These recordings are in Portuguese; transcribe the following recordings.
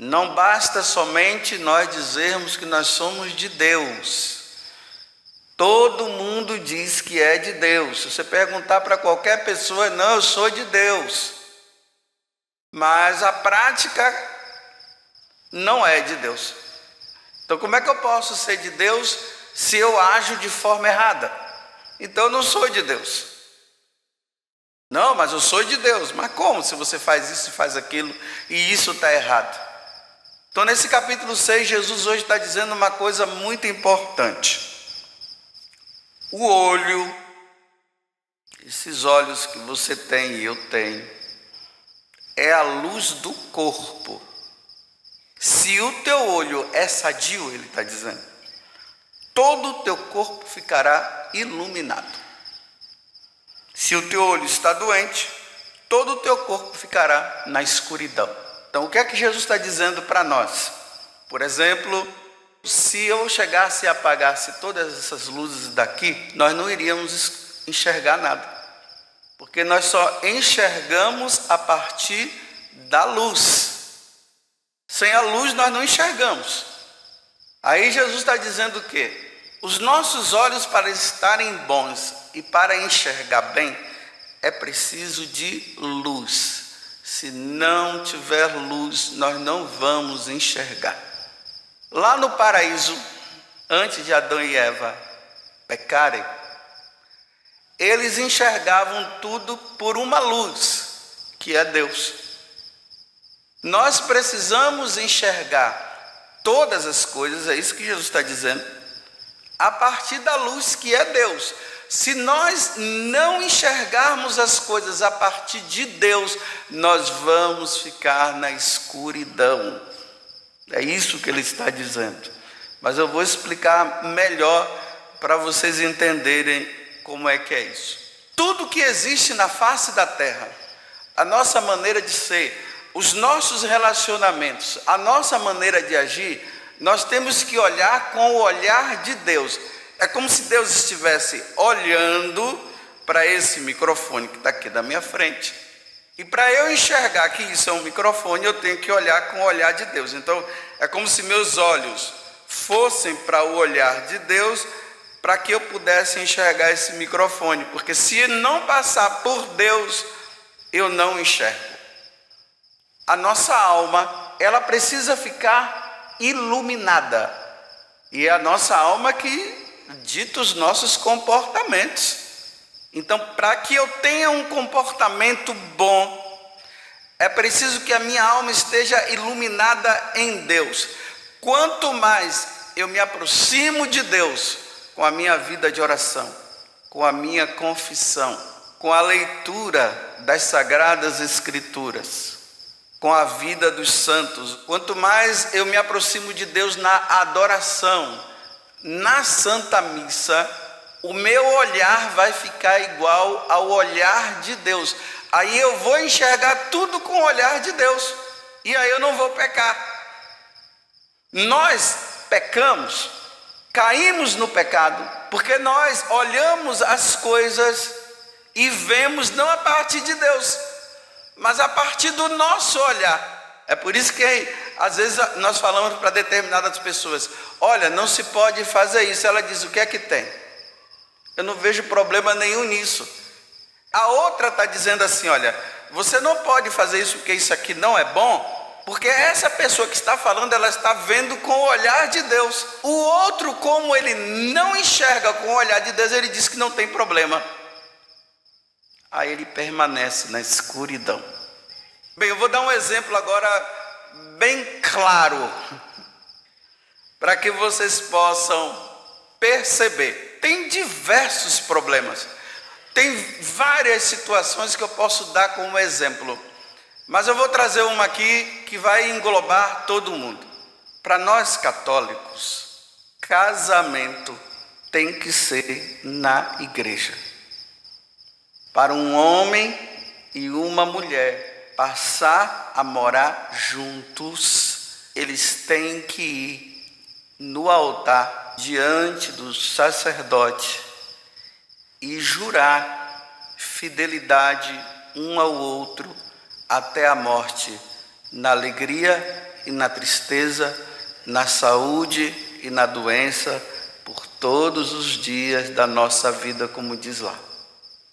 Não basta somente nós dizermos que nós somos de Deus. Todo mundo diz que é de Deus. Se você perguntar para qualquer pessoa, não, eu sou de Deus. Mas a prática não é de Deus. Então como é que eu posso ser de Deus se eu ajo de forma errada? Então eu não sou de Deus. Não, mas eu sou de Deus. Mas como se você faz isso e faz aquilo e isso está errado? Então nesse capítulo 6, Jesus hoje está dizendo uma coisa muito importante. O olho, esses olhos que você tem e eu tenho, é a luz do corpo. Se o teu olho é sadio, ele está dizendo, todo o teu corpo ficará iluminado. Se o teu olho está doente, todo o teu corpo ficará na escuridão. Então o que é que Jesus está dizendo para nós? Por exemplo, se eu chegasse e apagasse todas essas luzes daqui, nós não iríamos enxergar nada. Porque nós só enxergamos a partir da luz. Sem a luz nós não enxergamos. Aí Jesus está dizendo o quê? Os nossos olhos, para estarem bons e para enxergar bem, é preciso de luz. Se não tiver luz, nós não vamos enxergar. Lá no paraíso, antes de Adão e Eva pecarem, eles enxergavam tudo por uma luz, que é Deus. Nós precisamos enxergar todas as coisas, é isso que Jesus está dizendo, a partir da luz que é Deus. Se nós não enxergarmos as coisas a partir de Deus, nós vamos ficar na escuridão. É isso que ele está dizendo. Mas eu vou explicar melhor para vocês entenderem como é que é isso. Tudo que existe na face da terra, a nossa maneira de ser, os nossos relacionamentos, a nossa maneira de agir, nós temos que olhar com o olhar de Deus. É como se Deus estivesse olhando para esse microfone que está aqui da minha frente. E para eu enxergar que isso é um microfone, eu tenho que olhar com o olhar de Deus. Então, é como se meus olhos fossem para o olhar de Deus, para que eu pudesse enxergar esse microfone. Porque se não passar por Deus, eu não enxergo. A nossa alma, ela precisa ficar iluminada. E é a nossa alma que dita os nossos comportamentos. Então, para que eu tenha um comportamento bom, é preciso que a minha alma esteja iluminada em Deus. Quanto mais eu me aproximo de Deus, com a minha vida de oração, com a minha confissão, com a leitura das Sagradas Escrituras, com a vida dos santos, quanto mais eu me aproximo de Deus na adoração, na Santa Missa, o meu olhar vai ficar igual ao olhar de Deus. Aí eu vou enxergar tudo com o olhar de Deus. E aí eu não vou pecar. Nós pecamos, caímos no pecado, porque nós olhamos as coisas e vemos não a partir de Deus, mas a partir do nosso olhar. É por isso que às vezes nós falamos para determinadas pessoas: olha, não se pode fazer isso. Ela diz: o que é que tem? Eu não vejo problema nenhum nisso. A outra está dizendo assim: olha, você não pode fazer isso porque isso aqui não é bom, porque essa pessoa que está falando, ela está vendo com o olhar de Deus. O outro, como ele não enxerga com o olhar de Deus, ele diz que não tem problema. Aí ele permanece na escuridão. Bem, eu vou dar um exemplo agora bem claro, para que vocês possam perceber. Tem diversos problemas, tem várias situações que eu posso dar como exemplo, mas eu vou trazer uma aqui que vai englobar todo mundo. Para nós católicos, casamento tem que ser na igreja. Para um homem e uma mulher passar a morar juntos, eles têm que ir no altar diante do sacerdote e jurar fidelidade um ao outro até a morte, na alegria e na tristeza, na saúde e na doença, por todos os dias da nossa vida, como diz lá.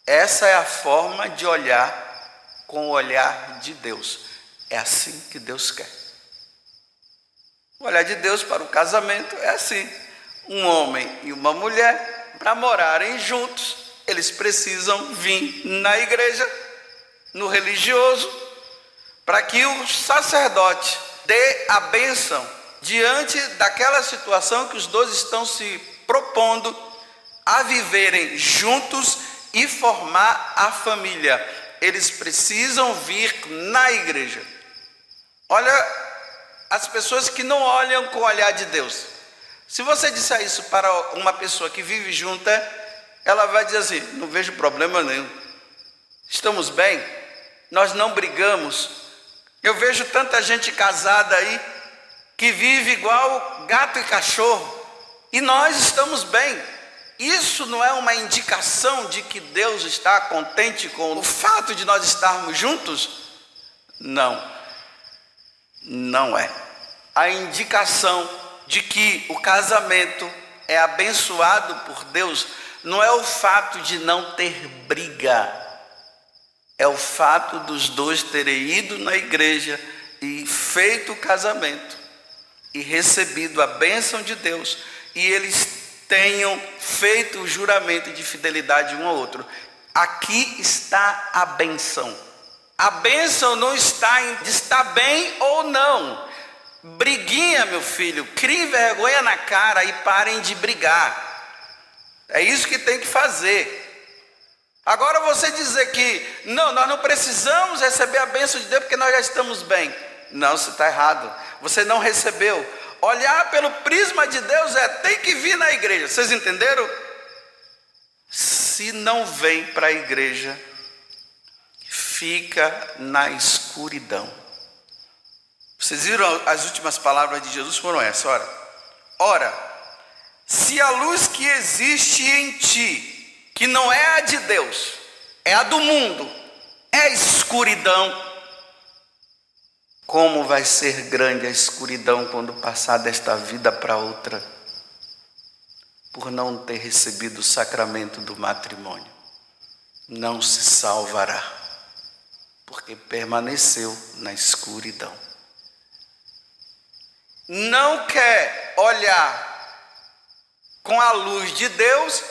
Essa é a forma de olhar com o olhar de Deus. É assim que Deus quer. O olhar de Deus para o casamento é assim. Um homem e uma mulher, para morarem juntos, eles precisam vir na igreja, no religioso, para que o sacerdote dê a bênção diante daquela situação que os dois estão se propondo a viverem juntos e formar a família. Eles precisam vir na igreja. Olha as pessoas que não olham com o olhar de Deus. Se você disser isso para uma pessoa que vive junta, ela vai dizer assim: não vejo problema nenhum. Estamos bem, nós não brigamos. Eu vejo tanta gente casada aí, que vive igual gato e cachorro, e nós estamos bem. Isso não é uma indicação de que Deus está contente com o fato de nós estarmos juntos? Não, não é. A indicação de que o casamento é abençoado por Deus não é o fato de não ter briga, é o fato dos dois terem ido na igreja e feito o casamento e recebido a bênção de Deus, e eles tenham feito o juramento de fidelidade um ao outro. Aqui está a bênção. A bênção não está em estar bem ou não. Briguinha, meu filho, crie vergonha na cara e parem de brigar. É isso que tem que fazer. Agora você dizer que não, nós não precisamos receber a bênção de Deus porque nós já estamos bem. Não, você está errado. Você não recebeu. Olhar pelo prisma de Deus tem que vir na igreja. Vocês entenderam? Se não vem para a igreja, fica na escuridão. Vocês viram as últimas palavras de Jesus? Foram essas: ora, se a luz que existe em ti, que não é a de Deus, é a do mundo, é escuridão, como vai ser grande a escuridão quando passar desta vida para outra, por não ter recebido o sacramento do matrimônio. Não se salvará, porque permaneceu na escuridão. Não quer olhar com a luz de Deus,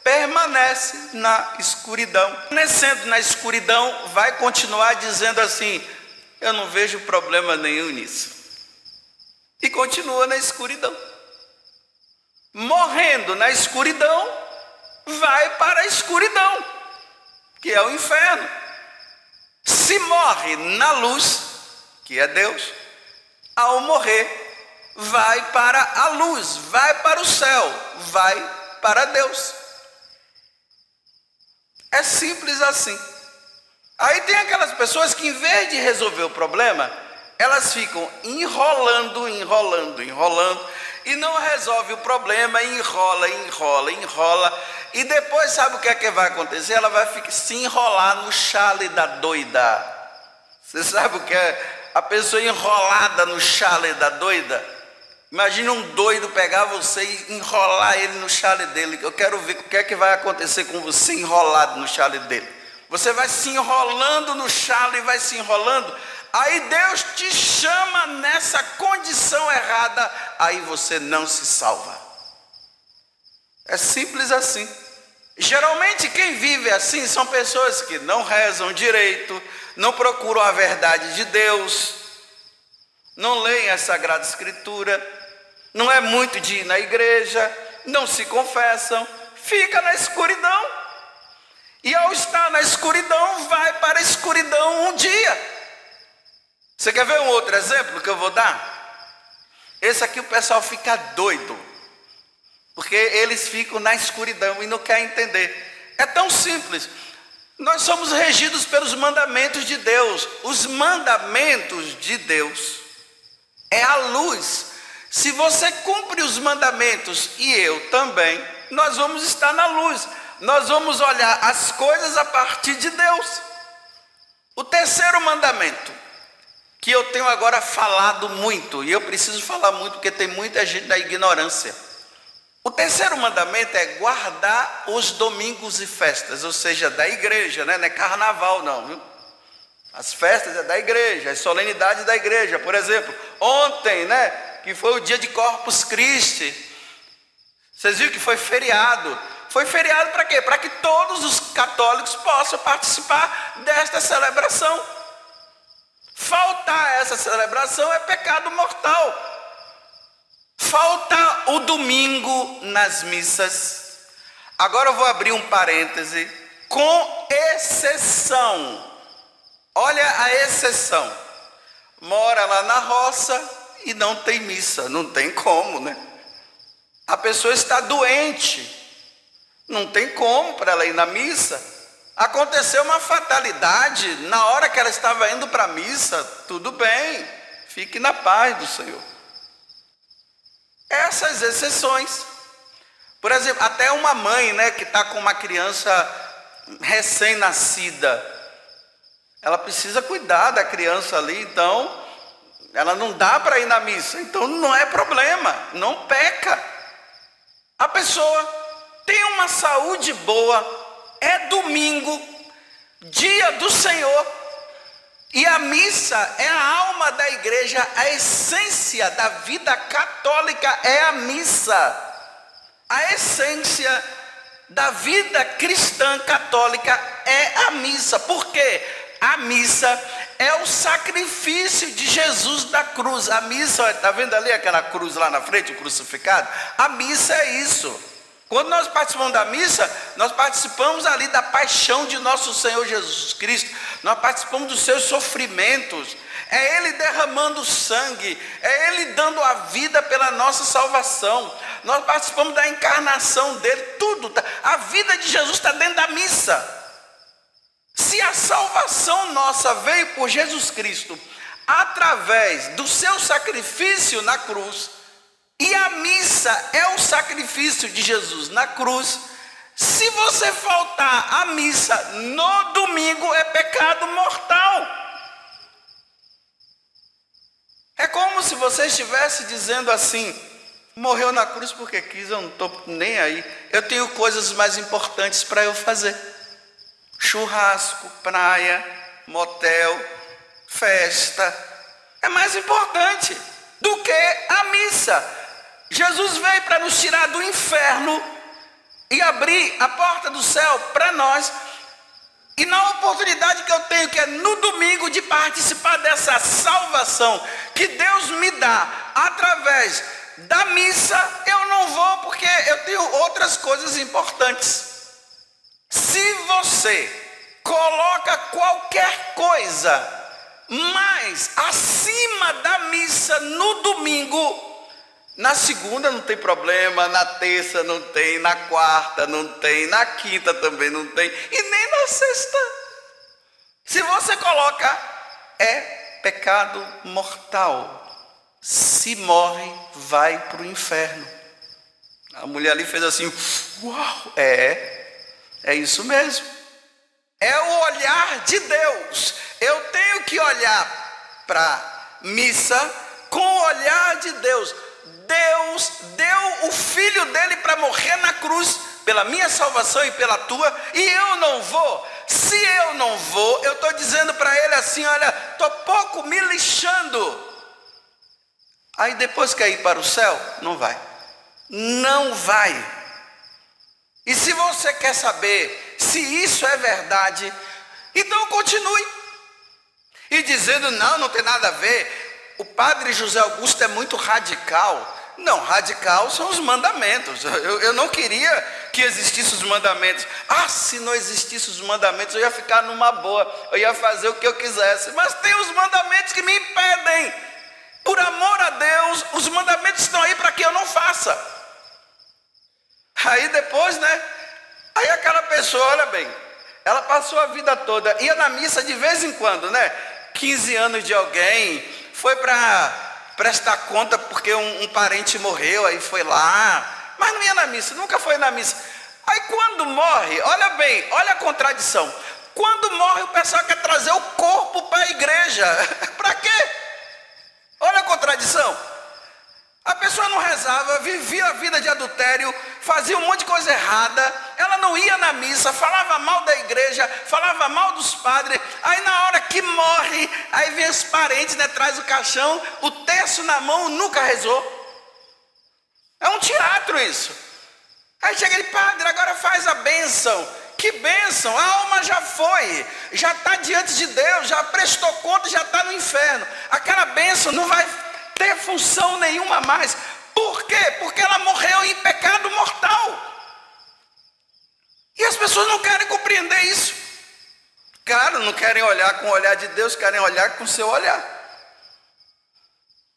permanece na escuridão. Permanecendo na escuridão, vai continuar dizendo assim: eu não vejo problema nenhum nisso. E continua na escuridão. Morrendo na escuridão, vai para a escuridão, que é o inferno. Se morre na luz, que é Deus, ao morrer, vai para a luz, vai para o céu, vai para Deus. É simples assim. Aí tem aquelas pessoas que, em vez de resolver o problema, elas ficam enrolando, e não resolve o problema, enrola, e depois sabe o que é que vai acontecer? Ela vai se enrolar no chale da doida. Você sabe o que é a pessoa enrolada no chale da doida? Imagina um doido pegar você e enrolar ele no chale dele. Eu quero ver o que é que vai acontecer com você enrolado no chale dele. Você vai se enrolando no chale, vai se enrolando. Aí Deus te chama nessa condição errada, aí você não se salva. É simples assim. Geralmente quem vive assim são pessoas que não rezam direito, não procuram a verdade de Deus, não leem a Sagrada Escritura, não é muito de ir na igreja, não se confessam, fica na escuridão. E ao estar na escuridão, vai para a escuridão um dia. Você quer ver um outro exemplo que eu vou dar? Esse aqui o pessoal fica doido, porque eles ficam na escuridão e não querem entender. É tão simples. Nós somos regidos pelos mandamentos de Deus. Os mandamentos de Deus é a luz. Se você cumpre os mandamentos e eu também, nós vamos estar na luz. Nós vamos olhar as coisas a partir de Deus. O terceiro mandamento, que eu tenho agora falado muito, e eu preciso falar muito porque tem muita gente da ignorância. O terceiro mandamento é guardar os domingos e festas, ou seja, da igreja, né? Não é carnaval não, viu? As festas é da igreja, as solenidades da igreja. Por exemplo, ontem, né, que foi o dia de Corpus Christi, vocês viram que foi feriado. Foi feriado para quê? Para que todos os católicos possam participar desta celebração. Faltar essa celebração é pecado mortal. Falta o domingo nas missas. Agora eu vou abrir um parêntese. Com exceção. Olha a exceção. Mora lá na roça e não tem missa. Não tem como, né? A pessoa está doente. Não tem como para ela ir na missa. Aconteceu uma fatalidade. Na hora que ela estava indo para a missa, tudo bem. Fique na paz do Senhor. Essas exceções. Por exemplo, até uma mãe, né, que está com uma criança recém-nascida. Ela precisa cuidar da criança ali, então ela não dá para ir na missa. Então não é problema, não peca. A pessoa tem uma saúde boa, é domingo, dia do Senhor, e a missa é a alma da igreja, a essência da vida católica é a missa. A essência da vida cristã católica é a missa. Por quê? A missa é o sacrifício de Jesus da cruz. A missa, está vendo ali aquela cruz lá na frente, o crucificado? A missa é isso. Quando nós participamos da missa, nós participamos ali da paixão de nosso Senhor Jesus Cristo. Nós participamos dos seus sofrimentos. É Ele derramando sangue. É Ele dando a vida pela nossa salvação. Nós participamos da encarnação dele. Tudo. A vida de Jesus está dentro da missa. Se a salvação nossa veio por Jesus Cristo, através do seu sacrifício na cruz, e a missa é o sacrifício de Jesus na cruz, se você faltar à missa no domingo, é pecado mortal. É como se você estivesse dizendo assim: morreu na cruz porque quis, eu não estou nem aí, eu tenho coisas mais importantes para eu fazer. Churrasco, praia, motel, festa, é mais importante do que a missa. Jesus veio para nos tirar do inferno e abrir a porta do céu para nós. E na oportunidade que eu tenho, que é no domingo, de participar dessa salvação que Deus me dá através da missa, eu não vou porque eu tenho outras coisas importantes. Se você coloca qualquer coisa mais acima da missa no domingo, na segunda não tem problema, na terça não tem, na quarta não tem, na quinta também não tem, e nem na sexta. Se você coloca, é pecado mortal. Se morre, vai para o inferno. A mulher ali fez assim: uau, é isso mesmo. É o olhar de Deus. Eu tenho que olhar para a missa com o olhar de Deus. Deus deu o Filho dele para morrer na cruz, pela minha salvação e pela tua, e eu não vou. Se eu não vou, eu estou dizendo para ele assim: olha, estou pouco me lixando. Aí depois quer ir para o céu? Não vai. Não vai. E se você quer saber se isso é verdade, então continue. E dizendo: não tem nada a ver. O padre José Augusto é muito radical. Não, radical são os mandamentos. Eu não queria que existissem os mandamentos. Se não existissem os mandamentos, eu ia ficar numa boa. Eu ia fazer o que eu quisesse. Mas tem os mandamentos que me impedem. Por amor a Deus, os mandamentos estão aí para que eu não faça. Aí depois, né? Aí aquela pessoa, olha bem, ela passou a vida toda, ia na missa de vez em quando, né? 15 anos de alguém, foi para prestar conta porque um parente morreu, aí foi lá, mas não ia na missa, nunca foi na missa. Aí quando morre, olha bem, olha a contradição, Quando morre, o pessoal quer trazer o corpo para a igreja. Para quê? Olha a contradição. A pessoa não rezava, vivia a vida de adultério, fazia um monte de coisa errada, ela não ia na missa, falava mal da igreja, falava mal dos padres. Aí na hora que morre, aí vem os parentes, né, traz o caixão, o terço na mão, nunca rezou. É um teatro isso. Aí chega ele, padre, agora faz a bênção. Que bênção, a alma já foi, já está diante de Deus, já prestou conta, já está no inferno. Aquela bênção não vai ter função nenhuma mais. Por quê? Porque ela morreu em pecado mortal. E as pessoas não querem compreender isso. Claro, não querem olhar com o olhar de Deus, querem olhar com o seu olhar.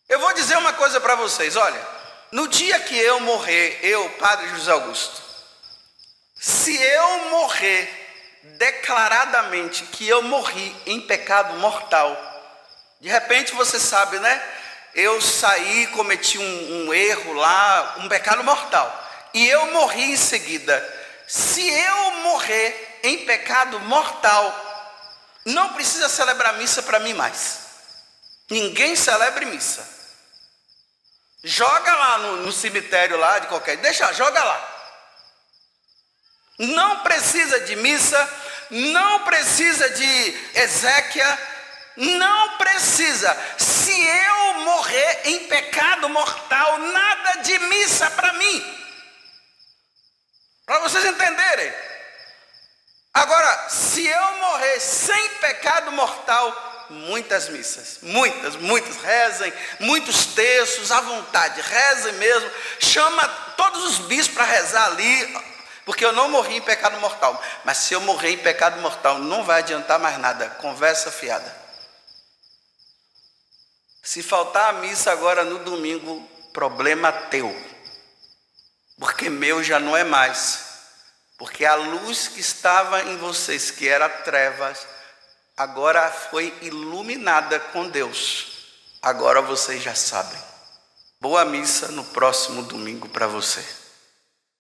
Eu vou dizer uma coisa para vocês, olha, no dia que eu morrer, eu, Padre José Augusto, se eu morrer declaradamente que eu morri em pecado mortal, de repente você sabe, né? Eu saí, cometi um erro lá, um pecado mortal, e eu morri em seguida. Se eu morrer em pecado mortal, não precisa celebrar missa para mim mais. Ninguém celebre missa. Joga lá no cemitério lá de qualquer, joga lá. Não precisa de missa, não precisa de exéquia, não precisa. Se eu morrer em pecado mortal, nada de missa para mim. Para vocês entenderem. Agora, se eu morrer sem pecado mortal, muitas missas, muitas, rezem, muitos terços à vontade, rezem mesmo, chama todos os bispos para rezar ali, porque eu não morri em pecado mortal. Mas se eu morrer em pecado mortal, não vai adiantar mais nada, conversa fiada. Se faltar a missa agora no domingo, problema teu, porque meu já não é mais, porque a luz que estava em vocês, que era trevas, agora foi iluminada com Deus. Agora vocês já sabem. Boa missa no próximo domingo para você.